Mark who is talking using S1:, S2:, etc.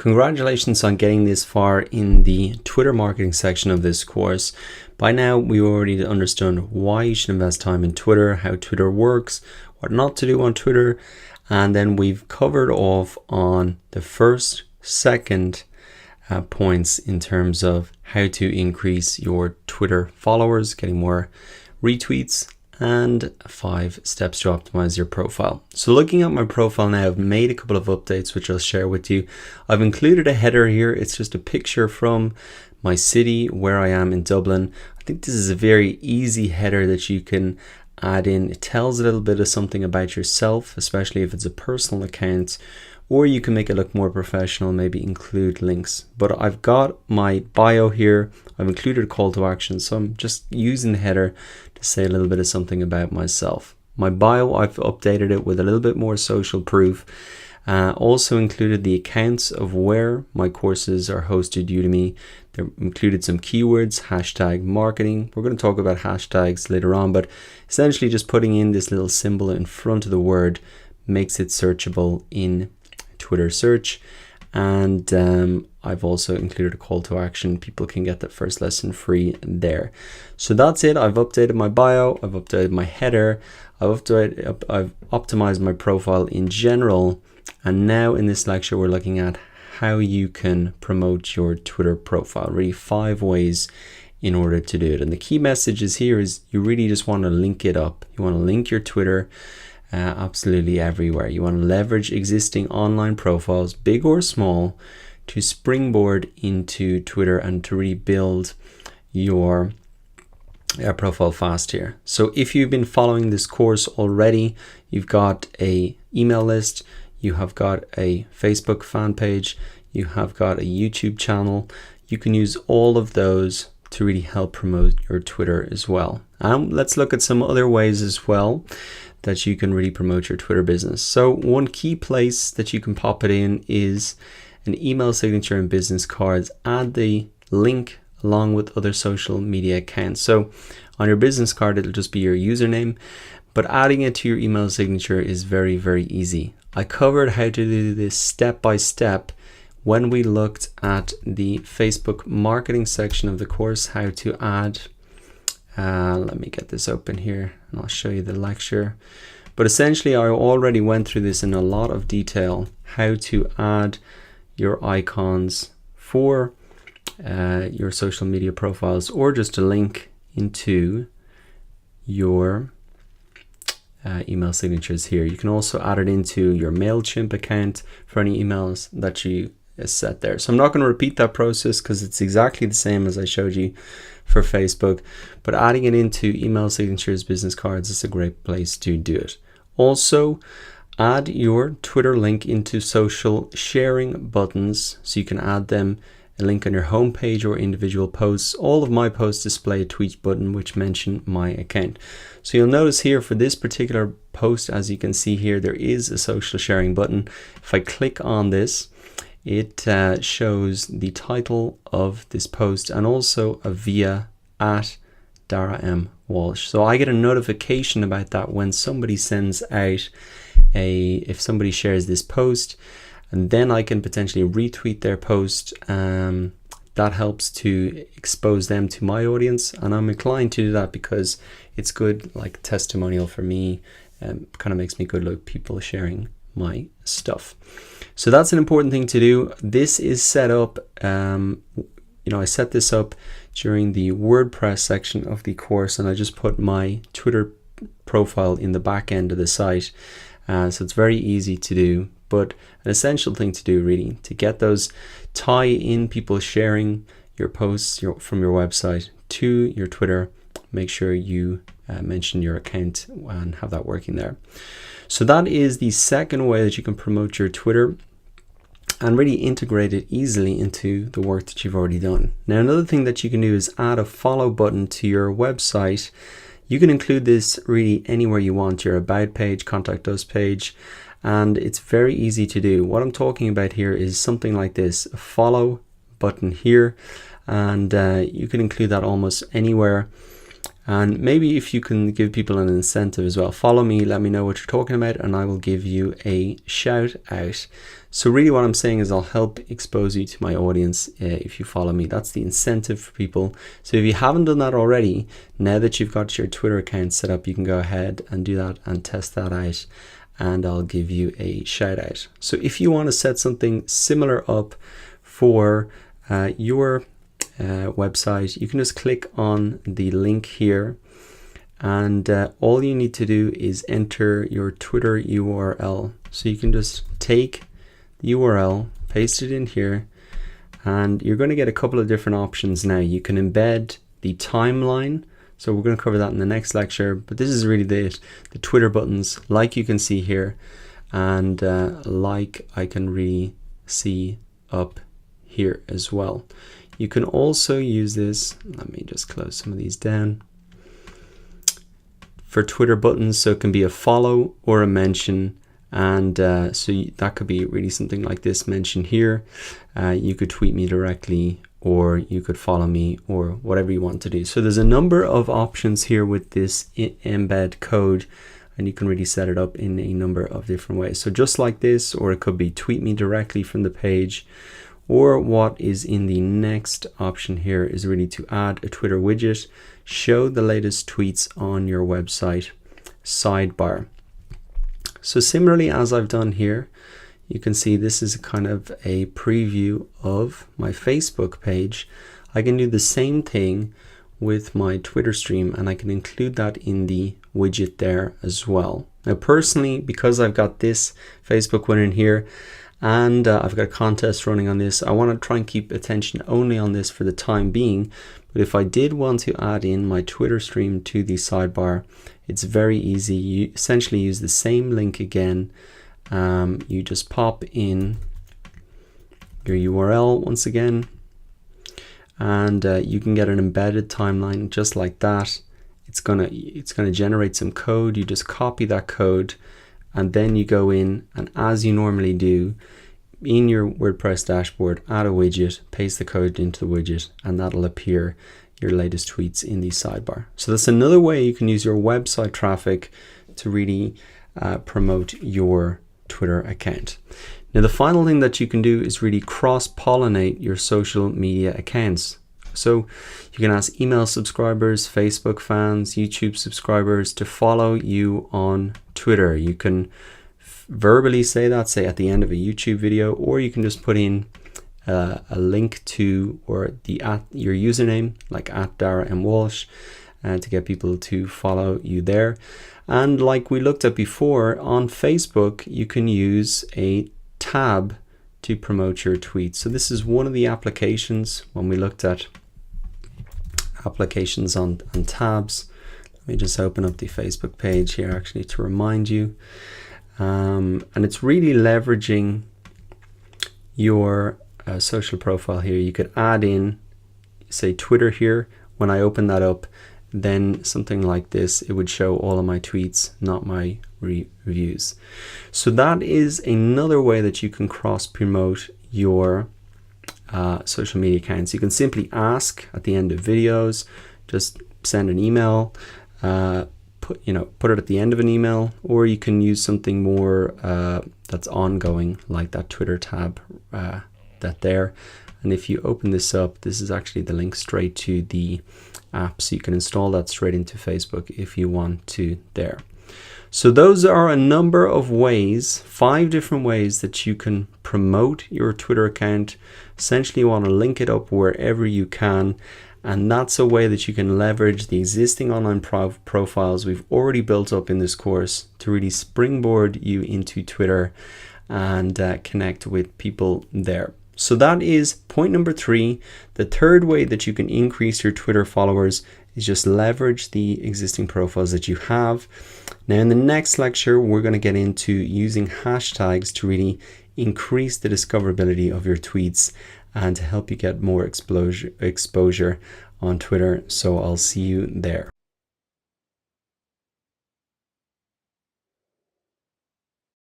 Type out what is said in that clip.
S1: Congratulations on getting this far in the Twitter marketing section of this course. By now, we already understood why you should invest time in Twitter, how Twitter works, what not to do on Twitter, and then we've covered off on the first, second points in terms of how to increase your Twitter followers, getting more retweets, and 5 steps to optimize your profile. So looking at my profile now, I've made a couple of updates which I'll share with you. I've included a header here. It's just a picture from my city where I am in Dublin. I think this is a very easy header that you can add in. It tells a little bit of something about yourself, especially if it's a personal account, or you can make it look more professional, maybe include links. But I've got my bio here. I've included a call to action, so I'm just using the header to say a little bit of something about myself. My bio, I've updated it with a little bit more social proof. Also included the accounts of where my courses are hosted Udemy. There included some keywords, hashtag marketing. We're going to talk about hashtags later on, but essentially just putting in this little symbol in front of the word makes it searchable in Twitter search. And I've also included a call to action. People can get that first lesson free there. So that's it. I've updated my bio. I've updated my header. I've optimized my profile in general. And now in this lecture, we're looking at how you can promote your Twitter profile. Really 5 ways in order to do it. And the key message is here is you really just want to link it up. You want to link your Twitter absolutely everywhere. You want to leverage existing online profiles, big or small, to springboard into Twitter and to rebuild your profile fast here. So if you've been following this course already, you've got a email list, you have got a Facebook fan page, you have got a YouTube channel. You can use all of those to really help promote your Twitter as well. Let's look at some other ways as well that you can really promote your Twitter business. So one key place that you can pop it in is an email signature and business cards. Add the link along with other social media accounts. So on your business card, it'll just be your username, but adding it to your email signature is very, very easy. I covered how to do this step by step when we looked at the Facebook marketing section of the course, how to add, let me get this open here and I'll show you the lecture. But essentially I already went through this in a lot of detail, how to add your icons for your social media profiles, or just a link into your email signatures here. You can also add it into your MailChimp account for any emails that you set there. So I'm not going to repeat that process because it's exactly the same as I showed you for Facebook, but adding it into email signatures, business cards is a great place to do it. Also, add your Twitter link into social sharing buttons so you can add them, a link on your homepage or individual posts. All of my posts display a tweet button which mention my account. So you'll notice here for this particular post, as you can see here, there is a social sharing button. If I click on this, it shows the title of this post and also a via at Dara M. Walsh. So I get a notification about that when somebody sends out if somebody shares this post, and then I can potentially retweet their post. That helps to expose them to my audience, and I'm inclined to do that because it's good, like testimonial for me, kind of makes me good look people sharing my stuff. So that's an important thing to do. This is set up, I set this up during the WordPress section of the course, and I just put my Twitter profile in the back end of the site. So it's very easy to do, but an essential thing to do really to get those tie in people sharing your posts from your website to your Twitter. Make sure you mention your account and have that working there. So that is the second way that you can promote your Twitter and really integrate it easily into the work that you've already done. Now, another thing that you can do is add a follow button to your website. You can include this really anywhere you want, your about page, contact us page, and it's very easy to do. What I'm talking about here is something like this, a follow button here, and you can include that almost anywhere. And maybe if you can give people an incentive as well, follow me, let me know what you're talking about, and I will give you a shout out. So really what I'm saying is I'll help expose you to my audience if you follow me. That's the incentive for people. So if you haven't done that already, now that you've got your Twitter account set up, you can go ahead and do that and test that out, and I'll give you a shout out. So if you want to set something similar up for your website, you can just click on the link here, and all you need to do is enter your Twitter URL. So you can just take the URL, paste it in here, and you're going to get a couple of different options now. You can embed the timeline, so we're going to cover that in the next lecture, but this is really the Twitter buttons, like you can see here, and like I can really see up here as well. You can also use this, let me just close some of these down, for Twitter buttons, so it can be a follow or a mention, and that could be really something like this mention here. You could tweet me directly, or you could follow me, or whatever you want to do. So there's a number of options here with this embed code, and you can really set it up in a number of different ways. So just like this, or it could be tweet me directly from the page, or what is in the next option here is really to add a Twitter widget, show the latest tweets on your website, sidebar. So similarly, as I've done here, you can see this is kind of a preview of my Facebook page. I can do the same thing with my Twitter stream, and I can include that in the widget there as well. Now personally, because I've got this Facebook winner in here, and I've got a contest running on this, I want to try and keep attention only on this for the time being. But if I did want to add in my Twitter stream to the sidebar, it's very easy. You essentially use the same link again. You just pop in your URL once again, and you can get an embedded timeline just like that. It's gonna generate some code. You just copy that code, and then you go in, and as you normally do in your WordPress dashboard, add a widget, paste the code into the widget, and that'll appear your latest tweets in the sidebar. So that's another way you can use your website traffic to really promote your Twitter account. Now the final thing that you can do is really cross-pollinate your social media accounts. So you can ask email subscribers, Facebook fans, YouTube subscribers to follow you on Twitter. You can verbally say that, say at the end of a YouTube video, or you can just put in a link to, or your username, like @DaraMWalsh, to get people to follow you there. And like we looked at before, on Facebook, you can use a tab to promote your tweets. So this is one of the applications when we looked at applications on tabs. Let me just open up the Facebook page here actually to remind you. And it's really leveraging your social profile here. You could add in, say, Twitter here. When I open that up, then something like this, it would show all of my tweets, not my reviews. So that is another way that you can cross promote your social media accounts. You can simply ask at the end of videos, just send an email, put it at the end of an email, or you can use something more that's ongoing, like that Twitter tab that there. And if you open this up, this is actually the link straight to the app, so you can install that straight into Facebook if you want to there. So those are a number of ways, 5 different ways that you can promote your Twitter account. Essentially you want to link it up wherever you can, and that's a way that you can leverage the existing online profiles we've already built up in this course to really springboard you into Twitter and connect with people there. So that is point number 3. The third way that you can increase your Twitter followers is just leverage the existing profiles that you have. Now in the next lecture, we're going to get into using hashtags to really increase the discoverability of your tweets and to help you get more exposure on Twitter. So I'll see you there.